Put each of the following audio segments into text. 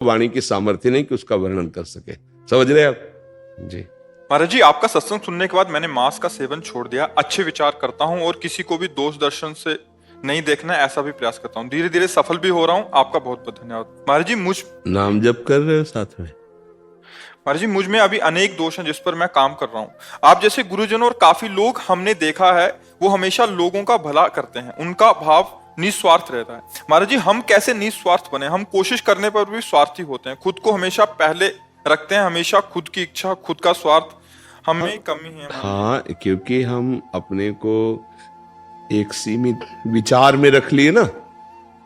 वाणी की सामर्थ्य नहीं कि उसका वर्णन कर सके। समझ रहे आप जी? महाराज जी, आपका सत्संग सुनने के बाद मैंने मांस का सेवन छोड़ दिया। अच्छे विचार करता हूँ और किसी को भी दोष दर्शन से नहीं देखना, ऐसा भी प्रयास करता हूँ। धीरे धीरे सफल भी हो रहा हूँ। आपका बहुत बहुत धन्यवाद। महाराज जी, नाम जप कर रहे हो साथ में? महाराज जी, मुझ में अभी अनेक दोष हैं जिस पर मैं काम कर रहा हूँ। आप जैसे गुरुजन और काफी लोग हमने देखा है, वो हमेशा लोगों का भला करते हैं, उनका भाव निस्वार्थ रहता है। महाराज जी, हम कैसे निस्वार्थ बने? हम कोशिश करने पर भी स्वार्थी होते हैं, खुद को हमेशा पहले रखते हैं, हमेशा खुद की इच्छा, खुद का स्वार्थ हमें कमी है। हाँ, क्योंकि हम अपने को एक सीमित विचार में रख लिए ना,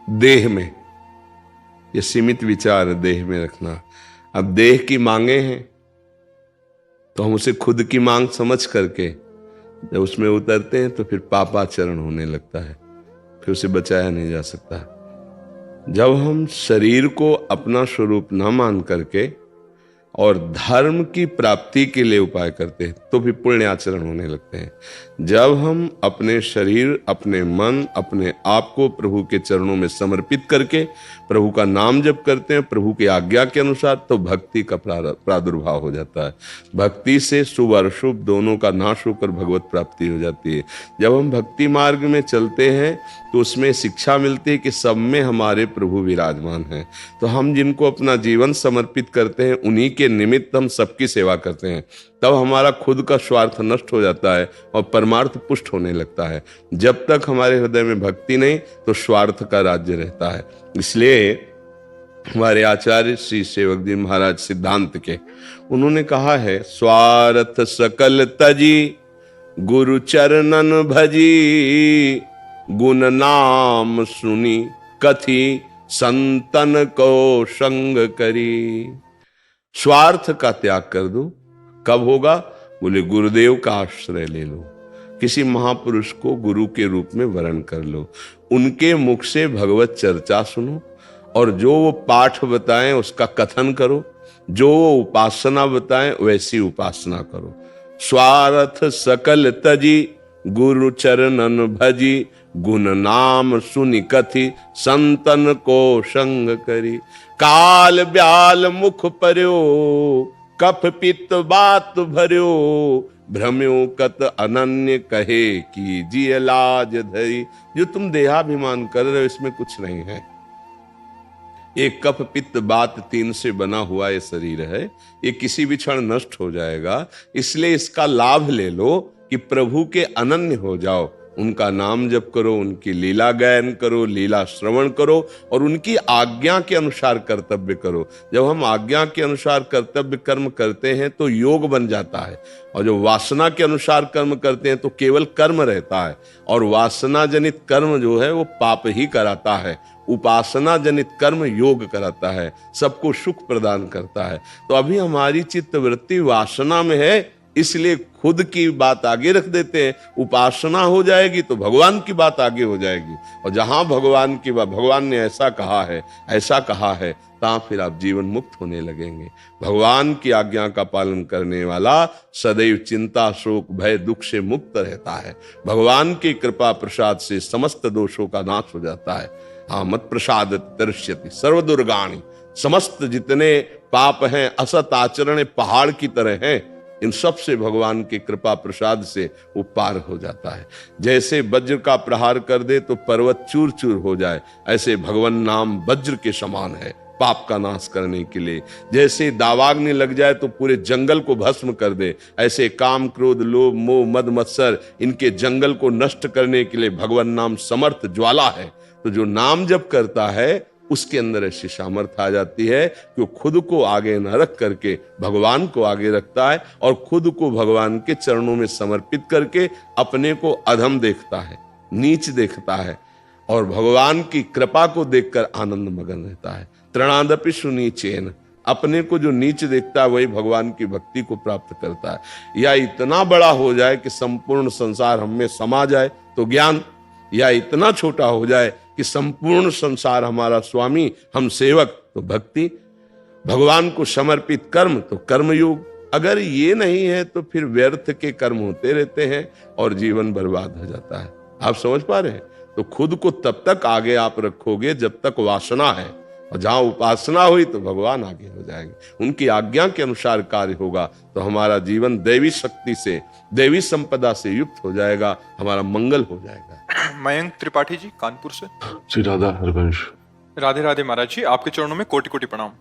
देह में। ये सीमित विचार देह में रखना। अब देह की मांगे हैं तो हम उसे खुद की मांग समझ करके जब उसमें उतरते हैं तो फिर पापाचरण होने लगता है, फिर उसे बचाया नहीं जा सकता। जब हम शरीर को अपना स्वरूप न मान करके और धर्म की प्राप्ति के लिए उपाय करते हैं तो फिर पुण्य आचरण होने लगते हैं। जब हम अपने शरीर, अपने मन, अपने आप को प्रभु के चरणों में समर्पित करके प्रभु का नाम जप करते हैं प्रभु की आज्ञा के अनुसार, तो भक्ति का प्रादुर्भाव हो जाता है। भक्ति से शुभ और अशुभ दोनों का नाश होकर भगवत प्राप्ति हो जाती है। जब हम भक्ति मार्ग में चलते हैं तो उसमें शिक्षा मिलती है कि सब में हमारे प्रभु विराजमान हैं। तो हम जिनको अपना जीवन समर्पित करते हैं उन्हीं के निमित्त हम सबकी सेवा करते हैं। तब हमारा खुद का स्वार्थ नष्ट हो जाता है और परमार्थ पुष्ट होने लगता है। जब तक हमारे हृदय में भक्ति नहीं तो स्वार्थ का राज्य रहता है। इसलिए हमारे आचार्य श्री सेवक जी महाराज सिद्धांत के, उन्होंने कहा है, स्वार्थ सकल तजी गुरु चरणन भजी, गुण नाम सुनी कथी संतन को संग करी। स्वार्थ का त्याग कर दो। कब होगा? बोले गुरुदेव का आश्रय ले लो, किसी महापुरुष को गुरु के रूप में वरण कर लो, उनके मुख से भगवत चर्चा सुनो और जो वो पाठ बताएं उसका कथन करो, जो वो उपासना बताएं वैसी उपासना करो। स्वार्थ सकल तजी गुरु चरणन भजी, गुण नाम सुनि कथि संतन को संग करी। काल ब्याल मुख पर्यो कफ पित्त बात भर्यो, भ्रम्यो कत अनन्य कहे कि जिय लाज धरी। जो तुम देहाभिमान कर रहे हो इसमें कुछ नहीं है। एक कफ पित्त बात तीन से बना हुआ ये शरीर है, ये किसी भी क्षण नष्ट हो जाएगा। इसलिए इसका लाभ ले लो कि प्रभु के अनन्य हो जाओ। उनका नाम जप करो, उनकी लीला गायन करो, लीला श्रवण करो और उनकी आज्ञा के अनुसार कर्तव्य करो। जब हम आज्ञा के अनुसार कर्तव्य कर्म करते हैं तो योग बन जाता है, और जो वासना के अनुसार कर्म करते हैं तो केवल कर्म रहता है, और वासना जनित कर्म जो है वो पाप ही कराता है। उपासना जनित कर्म योग कराता है, सबको सुख प्रदान करता है। तो अभी हमारी चित्तवृत्ति वासना में है, इसलिए खुद की बात आगे रख देते हैं। उपासना हो जाएगी तो भगवान की बात आगे हो जाएगी, और जहां भगवान की बात, भगवान ने ऐसा कहा है तहां फिर आप जीवन मुक्त होने लगेंगे। भगवान की आज्ञा का पालन करने वाला सदैव चिंता, शोक, भय, दुख से मुक्त रहता है। भगवान की कृपा प्रसाद से समस्त दोषों का नाश हो जाता है। हाँ, मत प्रसाद तर्ष्यति सर्व दुर्गाणी। समस्त जितने पाप हैं, असत आचरण पहाड़ की तरह हैं, इन सब से भगवान की कृपा प्रसाद से वो पार हो जाता है। जैसे वज्र का प्रहार कर दे तो पर्वत चूर चूर हो जाए, ऐसे भगवान नाम वज्र के समान है पाप का नाश करने के लिए। जैसे दावाग्नि लग जाए तो पूरे जंगल को भस्म कर दे, ऐसे काम, क्रोध, लोभ, मोह, मद, मत्सर, इनके जंगल को नष्ट करने के लिए भगवान नाम समर्थ ज्वाला है। तो जो नाम जप करता है उसके अंदर ऐसी सामर्थ्य आ जाती है कि वो खुद को आगे न रख करके भगवान को आगे रखता है, और खुद को भगवान के चरणों में समर्पित करके अपने को अधम देखता है, नीच देखता है, और भगवान की कृपा को देखकर आनंद मगन रहता है। तृणादपि सुनीचेन, अपने को जो नीच देखता है वही भगवान की भक्ति को प्राप्त करता है। या इतना बड़ा हो जाए कि संपूर्ण संसार हम में समा जाए तो ज्ञान, या इतना छोटा हो जाए कि संपूर्ण संसार हमारा स्वामी, हम सेवक तो भक्ति, भगवान को समर्पित कर्म तो कर्मयोग। अगर ये नहीं है तो फिर व्यर्थ के कर्म होते रहते हैं और जीवन बर्बाद हो जाता है। आप समझ पा रहे हैं? तो खुद को तब तक आगे आप रखोगे जब तक वासना है, और जहां उपासना हुई तो भगवान आगे हो जाएंगे। उनकी आज्ञा के अनुसार कार्य होगा तो हमारा जीवन दैवी शक्ति से, दैवी संपदा से युक्त हो जाएगा, हमारा मंगल हो जाएगा। मयंक त्रिपाठी जी कानपुर से। श्री राधा हरवंश। राधे राधे महाराज जी, आपके चरणों में कोटि कोटि प्रणाम।